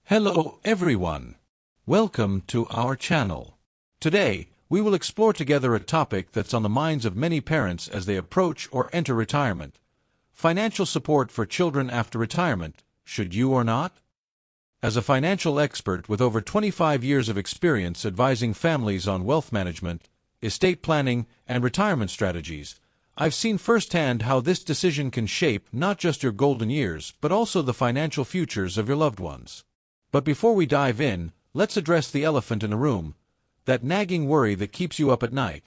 Hello everyone. Welcome to our channel. Today, we will explore together a topic that's on the minds of many parents as they approach or enter retirement. Financial support for children after retirement, should you or not? As a financial expert with over 25 years of experience advising families on wealth management, estate planning, and retirement strategies, I've seen firsthand how this decision can shape not just your golden years but also the financial futures of your loved ones. But before we dive in, let's address the elephant in the room, that nagging worry that keeps you up at night.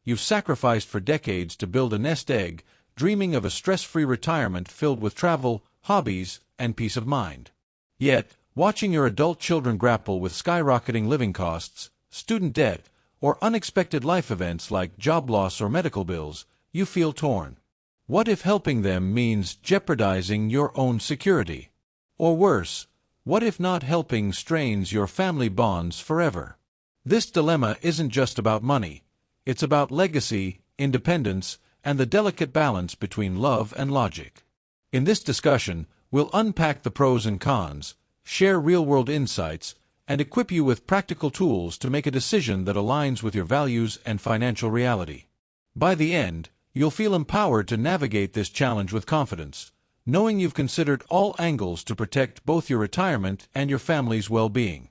You've sacrificed for decades to build a nest egg, dreaming of a stress-free retirement filled with travel, hobbies, and peace of mind. Yet, watching your adult children grapple with skyrocketing living costs, student debt, or unexpected life events like job loss or medical bills, you feel torn. What if helping them means jeopardizing your own security? Or worse, what if not helping strains your family bonds forever? This dilemma isn't just about money. It's about legacy, independence, and the delicate balance between love and logic. In this discussion, we'll unpack the pros and cons, share real-world insights, and equip you with practical tools to make a decision that aligns with your values and financial reality. By the end, you'll feel empowered to navigate this challenge with confidence, knowing you've considered all angles to protect both your retirement and your family's well-being.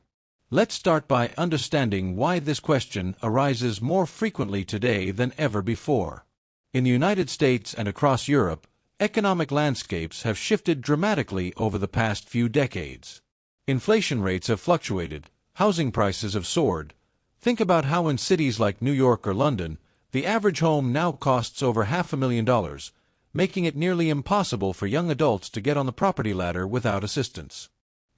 Let's start by understanding why this question arises more frequently today than ever before. In the United States and across Europe, economic landscapes have shifted dramatically over the past few decades. Inflation rates have fluctuated, housing prices have soared. Think about how in cities like New York or London, the average home now costs over $500,000, making it nearly impossible for young adults to get on the property ladder without assistance.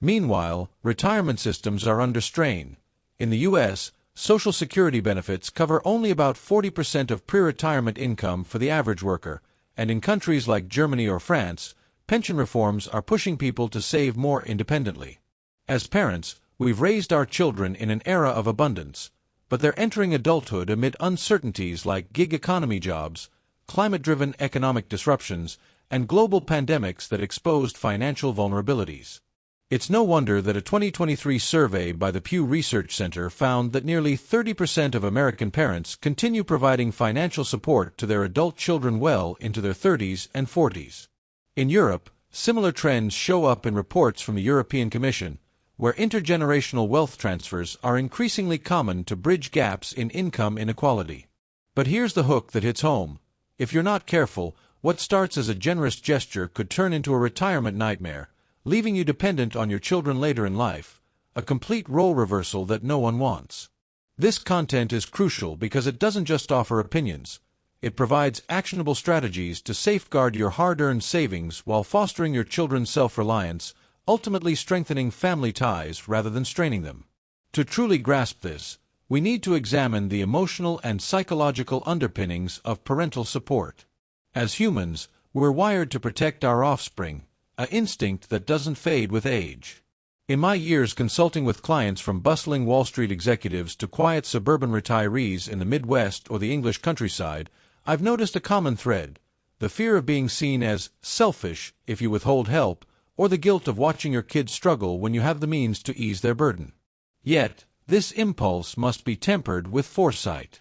Meanwhile, retirement systems are under strain. In the U.S., Social Security benefits cover only about 40% of pre-retirement income for the average worker, and in countries like Germany or France, pension reforms are pushing people to save more independently. As parents, we've raised our children in an era of abundance, but they're entering adulthood amid uncertainties like gig economy jobs, climate-driven economic disruptions, and global pandemics that exposed financial vulnerabilities. It's no wonder that a 2023 survey by the Pew Research Center found that nearly 30% of American parents continue providing financial support to their adult children well into their 30s and 40s. In Europe, similar trends show up in reports from the European Commission, where intergenerational wealth transfers are increasingly common to bridge gaps in income inequality. But here's the hook that hits home. If you're not careful, what starts as a generous gesture could turn into a retirement nightmare, leaving you dependent on your children later in life, a complete role reversal that no one wants. This content is crucial because it doesn't just offer opinions. It provides actionable strategies to safeguard your hard-earned savings while fostering your children's self-reliance, ultimately strengthening family ties rather than straining them. To truly grasp this, we need to examine the emotional and psychological underpinnings of parental support. As humans, we're wired to protect our offspring, an instinct that doesn't fade with age. In my years consulting with clients from bustling Wall Street executives to quiet suburban retirees in the Midwest or the English countryside, I've noticed a common thread: the fear of being seen as selfish if you withhold help, or the guilt of watching your kids struggle when you have the means to ease their burden. Yet, this impulse must be tempered with foresight.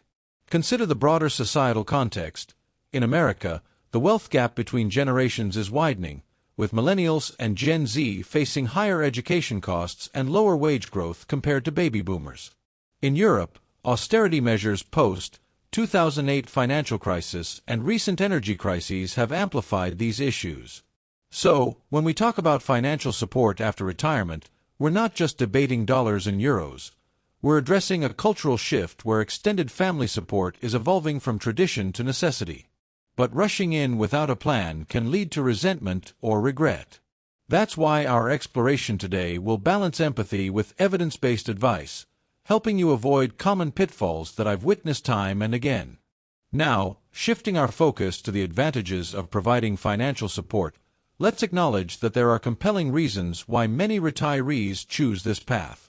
Consider the broader societal context. In America, the wealth gap between generations is widening, with millennials and Gen Z facing higher education costs and lower wage growth compared to baby boomers. In Europe, austerity measures post-2008 financial crisis and recent energy crises have amplified these issues. So, when we talk about financial support after retirement, we're not just debating dollars and euros. We're addressing a cultural shift where extended family support is evolving from tradition to necessity. But rushing in without a plan can lead to resentment or regret. That's why our exploration today will balance empathy with evidence-based advice, helping you avoid common pitfalls that I've witnessed time and again. Now, shifting our focus to the advantages of providing financial support, let's acknowledge that there are compelling reasons why many retirees choose this path.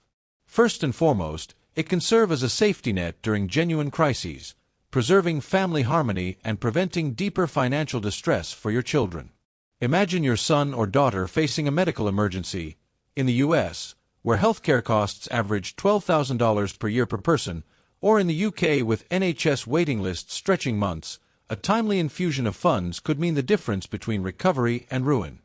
First and foremost, it can serve as a safety net during genuine crises, preserving family harmony and preventing deeper financial distress for your children. Imagine your son or daughter facing a medical emergency. In the U.S., where healthcare costs average $12,000 per year per person, or in the UK with NHS waiting lists stretching months, a timely infusion of funds could mean the difference between recovery and ruin.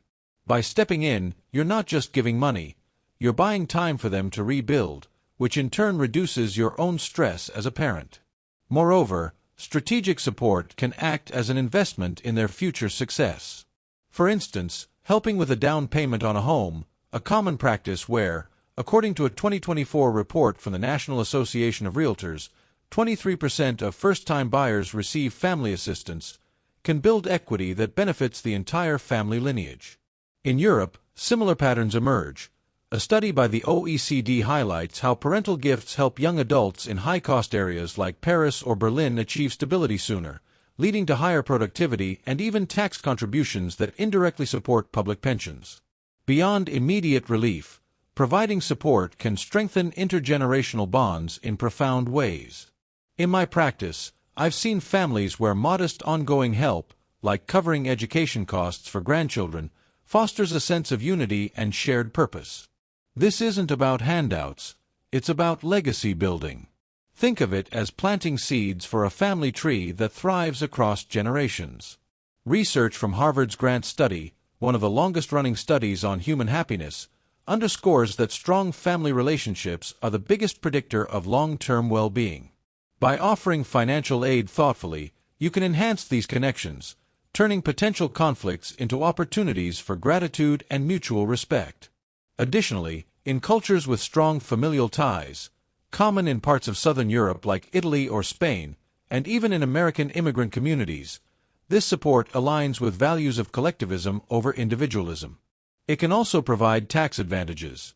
By stepping in, you're not just giving money, you're buying time for them to rebuild, which in turn reduces your own stress as a parent. Moreover, strategic support can act as an investment in their future success. For instance, helping with a down payment on a home, a common practice where, according to a 2024 report from the National Association of Realtors, 23% of first-time buyers receive family assistance, can build equity that benefits the entire family lineage. In Europe, similar patterns emerge. A study by the OECD highlights how parental gifts help young adults in high-cost areas like Paris or Berlin achieve stability sooner, leading to higher productivity and even tax contributions that indirectly support public pensions. Beyond immediate relief, providing support can strengthen intergenerational bonds in profound ways. In my practice, I've seen families where modest ongoing help, like covering education costs for grandchildren, fosters a sense of unity and shared purpose. This isn't about handouts, it's about legacy building. Think of it as planting seeds for a family tree that thrives across generations. Research from Harvard's Grant Study, one of the longest-running studies on human happiness, underscores that strong family relationships are the biggest predictor of long-term well-being. By offering financial aid thoughtfully, you can enhance these connections, turning potential conflicts into opportunities for gratitude and mutual respect. Additionally, in cultures with strong familial ties, common in parts of southern Europe like Italy or Spain, and even in American immigrant communities, this support aligns with values of collectivism over individualism. It can also provide tax advantages.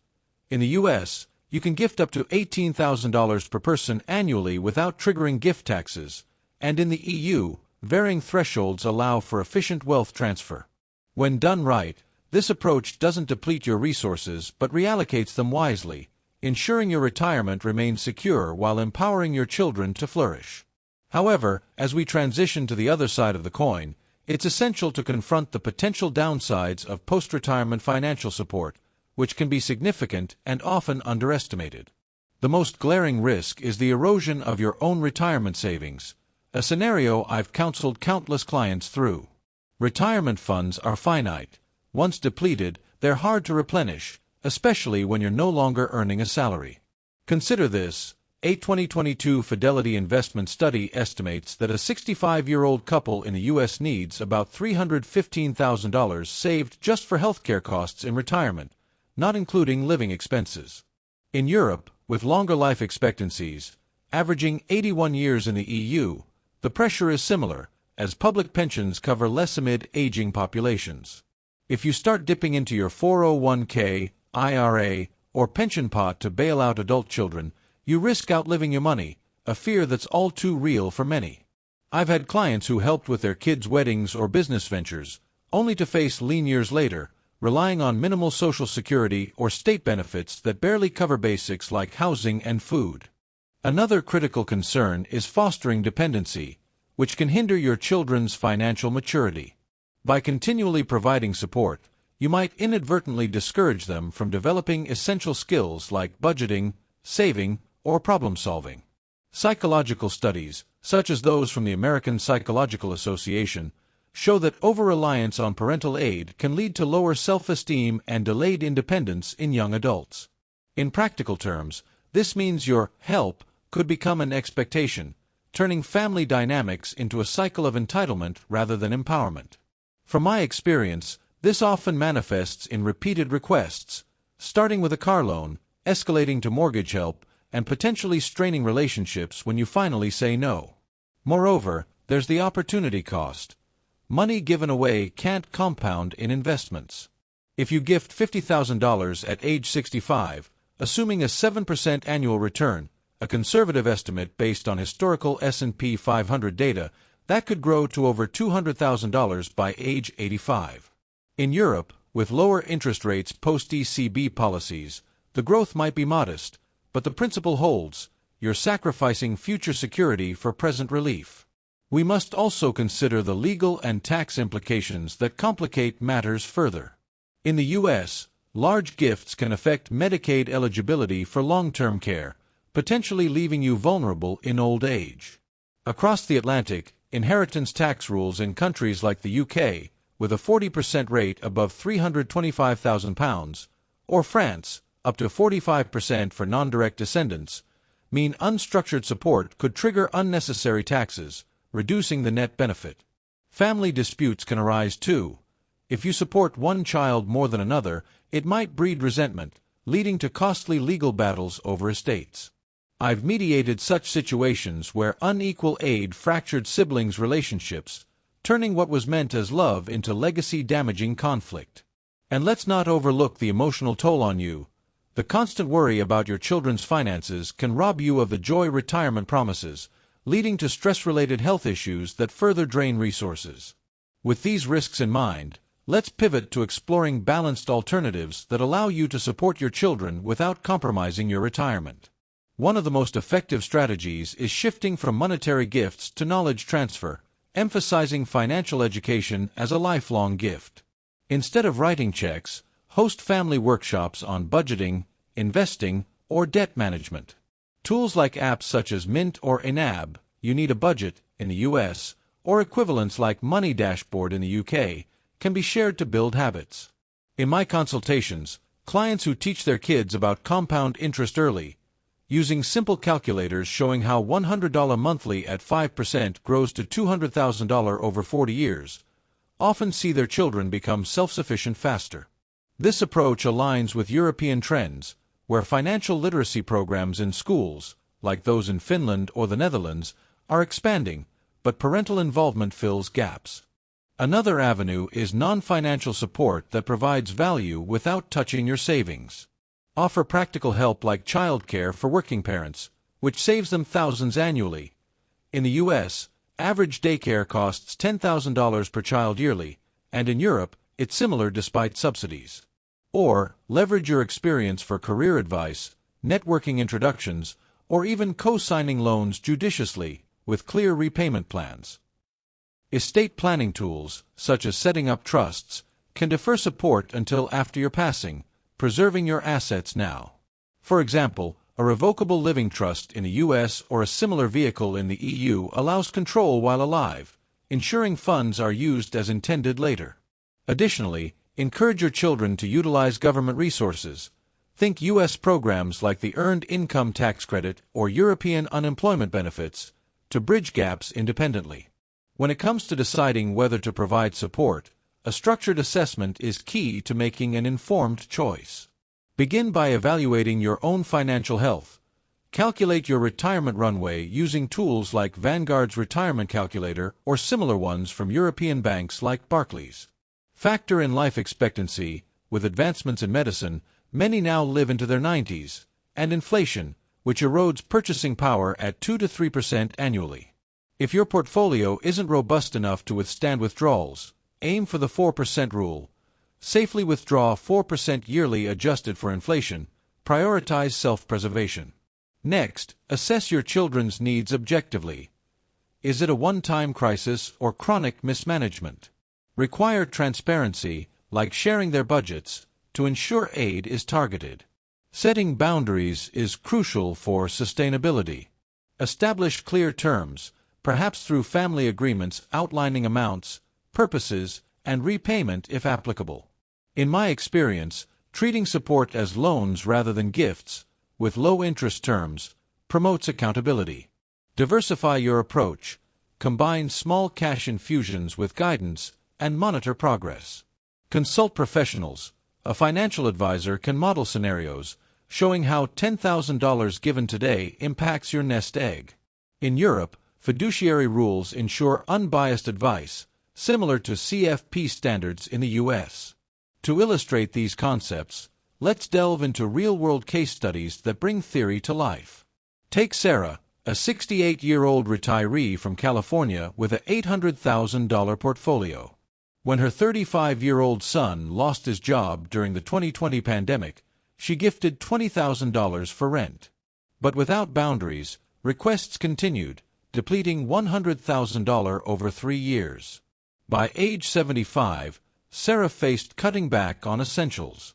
In the U.S., you can gift up to $18,000 per person annually without triggering gift taxes, and in the EU, varying thresholds allow for efficient wealth transfer. When done right, this approach doesn't deplete your resources but reallocates them wisely, ensuring your retirement remains secure while empowering your children to flourish. However, as we transition to the other side of the coin, it's essential to confront the potential downsides of post-retirement financial support, which can be significant and often underestimated. The most glaring risk is the erosion of your own retirement savings, a scenario I've counseled countless clients through. Retirement funds are finite. Once depleted, they're hard to replenish, especially when you're no longer earning a salary. Consider this. A 2022 Fidelity Investment study estimates that a 65-year-old couple in the U.S. needs about $315,000 saved just for healthcare costs in retirement, not including living expenses. In Europe, with longer life expectancies, averaging 81 years in the EU, the pressure is similar, as public pensions cover less amid aging populations. If you start dipping into your 401k, IRA, or pension pot to bail out adult children, you risk outliving your money, a fear that's all too real for many. I've had clients who helped with their kids' weddings or business ventures, only to face lean years later, relying on minimal Social Security or state benefits that barely cover basics like housing and food. Another critical concern is fostering dependency, which can hinder your children's financial maturity. By continually providing support, you might inadvertently discourage them from developing essential skills like budgeting, saving, or problem-solving. Psychological studies, such as those from the American Psychological Association, show that over-reliance on parental aid can lead to lower self-esteem and delayed independence in young adults. In practical terms, this means your help could become an expectation, turning family dynamics into a cycle of entitlement rather than empowerment. From my experience, this often manifests in repeated requests, starting with a car loan, escalating to mortgage help, and potentially straining relationships when you finally say no. Moreover, there's the opportunity cost. Money given away can't compound in investments. If you gift $50,000 at age 65, assuming a 7% annual return, a conservative estimate based on historical S&P 500 data, that could grow to over $200,000 by age 85. In Europe, with lower interest rates post-ECB policies, the growth might be modest, but the principle holds: you're sacrificing future security for present relief. We must also consider the legal and tax implications that complicate matters further. In the U.S., large gifts can affect Medicaid eligibility for long-term care, potentially leaving you vulnerable in old age. Across the Atlantic, inheritance tax rules in countries like the UK, with a 40% rate above £325,000, or France, up to 45% for non-direct descendants, mean unstructured support could trigger unnecessary taxes, reducing the net benefit. Family disputes can arise too. If you support one child more than another, it might breed resentment, leading to costly legal battles over estates. I've mediated such situations where unequal aid fractured siblings' relationships, turning what was meant as love into legacy-damaging conflict. And let's not overlook the emotional toll on you. The constant worry about your children's finances can rob you of the joy retirement promises, leading to stress-related health issues that further drain resources. With these risks in mind, let's pivot to exploring balanced alternatives that allow you to support your children without compromising your retirement. One of the most effective strategies is shifting from monetary gifts to knowledge transfer, emphasizing financial education as a lifelong gift. Instead of writing checks, host family workshops on budgeting, investing, or debt management. Tools like apps such as Mint or Enab, You Need a Budget, in the US, or equivalents like Money Dashboard in the UK, can be shared to build habits. In my consultations, clients who teach their kids about compound interest early, using simple calculators showing how $100 monthly at 5% grows to $200,000 over 40 years, often see their children become self-sufficient faster. This approach aligns with European trends, where financial literacy programs in schools, like those in Finland or the Netherlands, are expanding, but parental involvement fills gaps. Another avenue is non-financial support that provides value without touching your savings. Offer practical help like childcare for working parents, which saves them thousands annually. In the US, average daycare costs $10,000 per child yearly, and in Europe, it's similar despite subsidies. Or, leverage your experience for career advice, networking introductions, or even co-signing loans judiciously, with clear repayment plans. Estate planning tools, such as setting up trusts, can defer support until after your passing, preserving your assets now. For example, a revocable living trust in the US or a similar vehicle in the EU allows control while alive, ensuring funds are used as intended later. Additionally, encourage your children to utilize government resources. Think US programs like the Earned Income Tax Credit or European unemployment benefits to bridge gaps independently. When it comes to deciding whether to provide support, a structured assessment is key to making an informed choice. Begin by evaluating your own financial health. Calculate your retirement runway using tools like Vanguard's Retirement Calculator or similar ones from European banks like Barclays. Factor in life expectancy. With advancements in medicine, many now live into their 90s, and inflation, which erodes purchasing power at 2 to 3% annually. If your portfolio isn't robust enough to withstand withdrawals, aim for the 4% rule. Safely withdraw 4% yearly adjusted for inflation. Prioritize self-preservation. Next, assess your children's needs objectively. Is it a one-time crisis or chronic mismanagement? Require transparency, like sharing their budgets, to ensure aid is targeted. Setting boundaries is crucial for sustainability. Establish clear terms, perhaps through family agreements outlining amounts, purposes, and repayment if applicable. In my experience, treating support as loans rather than gifts, with low-interest terms, promotes accountability. Diversify your approach. Combine small cash infusions with guidance, and monitor progress. Consult professionals. A financial advisor can model scenarios, showing how $10,000 given today impacts your nest egg. In Europe, fiduciary rules ensure unbiased advice, similar to CFP standards in the US. To illustrate these concepts, let's delve into real-world case studies that bring theory to life. Take Sarah, a 68-year-old retiree from California with an $800,000 portfolio. When her 35-year-old son lost his job during the 2020 pandemic, she gifted $20,000 for rent. But without boundaries, requests continued, depleting $100,000 over 3 years. By age 75, Sarah faced cutting back on essentials.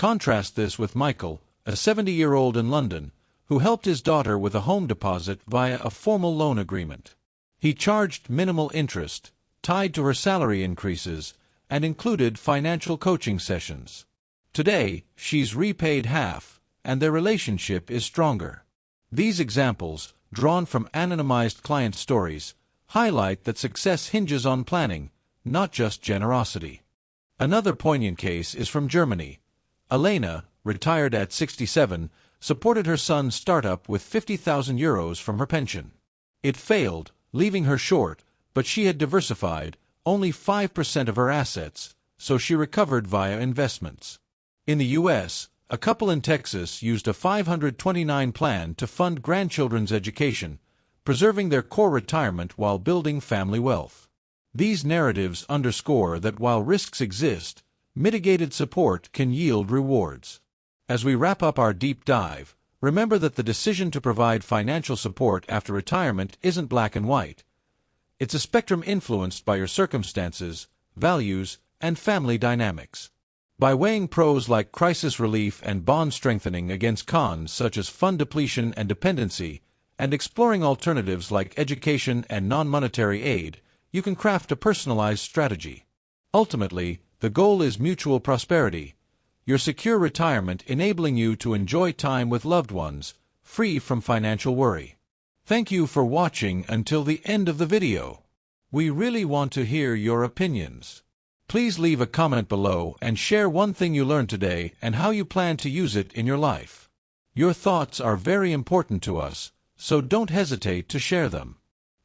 Contrast this with Michael, a 70-year-old in London, who helped his daughter with a home deposit via a formal loan agreement. He charged minimal interest, tied to her salary increases, and included financial coaching sessions. Today, she's repaid half, and their relationship is stronger. These examples, drawn from anonymized client stories, highlight that success hinges on planning, not just generosity. Another poignant case is from Germany. Elena, retired at 67, supported her son's startup with €50,000 from her pension. It failed, leaving her short, but she had diversified, only 5% of her assets, so she recovered via investments. In the U.S., a couple in Texas used a 529 plan to fund grandchildren's education, preserving their core retirement while building family wealth. These narratives underscore that while risks exist, mitigated support can yield rewards. As we wrap up our deep dive, remember that the decision to provide financial support after retirement isn't black and white. It's a spectrum influenced by your circumstances, values, and family dynamics. By weighing pros like crisis relief and bond strengthening against cons such as fund depletion and dependency, and exploring alternatives like education and non-monetary aid, you can craft a personalized strategy. Ultimately, the goal is mutual prosperity, your secure retirement enabling you to enjoy time with loved ones, free from financial worry. Thank you for watching until the end of the video. We really want to hear your opinions. Please leave a comment below and share one thing you learned today and how you plan to use it in your life. Your thoughts are very important to us, so don't hesitate to share them.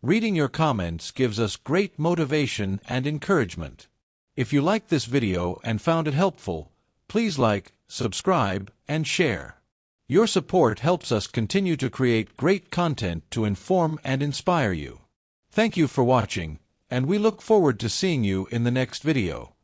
Reading your comments gives us great motivation and encouragement. If you liked this video and found it helpful, please like, subscribe, and share. Your support helps us continue to create great content to inform and inspire you. Thank you for watching, and we look forward to seeing you in the next video.